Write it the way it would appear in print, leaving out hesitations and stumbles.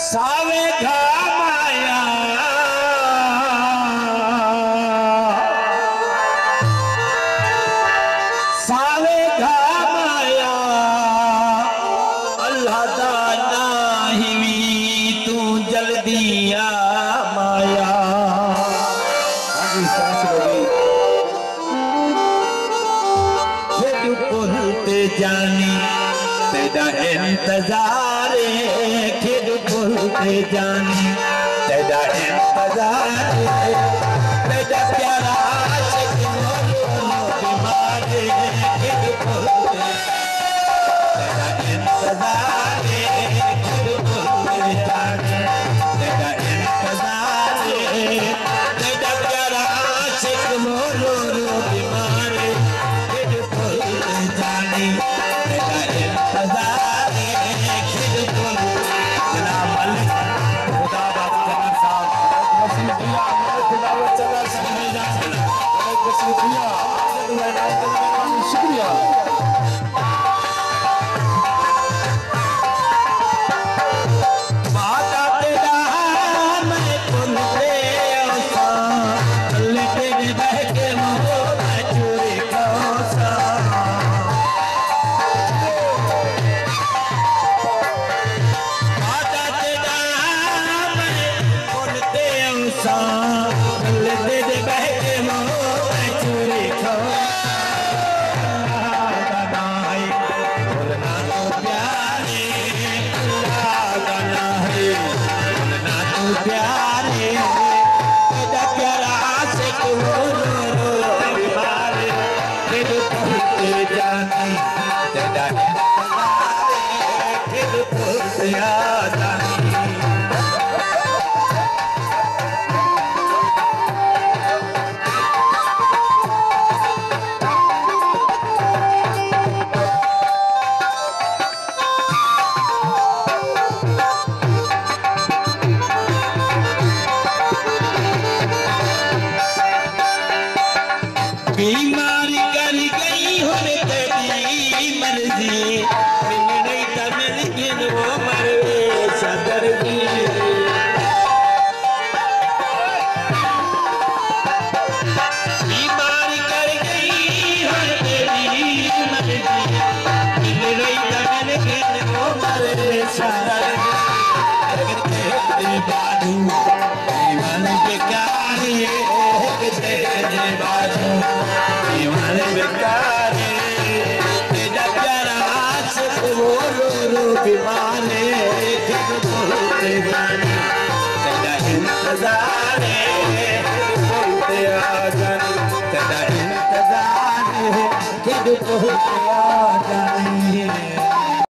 सावे घा माया सावे घा माया अल्लाह दा नाही तू जल्दी आ माया। फिर पुलते जानी तेरा इंतजार फिर पुलते जानी तेरा इंतजार तेरा प्यारा आशिक बीमारे फिर पुलते तेरा इंतजार फिर पुलते जानी तेरा इंतजार तेरा प्यारा आशिक मोरो बीमारे फिर पुलते जानी तेरा इंतजार फिर पुलते जनाब मलिक खुदा बात करना साहब शुक्रिया। माता तेरा मैं पुलते तेरे बह के मोह चोरी कौसा माता तेरा मैं पुलते तेरे बह के मोह चोरी बोलना तो प्यारे गाना है बोलना तो प्यारे तेरा प्यारा आशिक बीमारे फिर पुलते जानी तेरा इंतजार फिर पुलते जानी। बीमारी कर गई हो तेरी मर्जी मिल नहीं तो मिल गिन वो मरे सदर की बीमारी कर गई हो तेरी मर्जी मिल नहीं तो मिल गिन वो मरे सदर की बाजू जीवन बेकार तेरे बाजू जीवन बेकार तेरा प्यारा आशिक वो रो बीमारे फिर पुलते जानी तेरा इंतजार पुलते आ जानी तेरा इंतजार फिर पुलते आ जानी।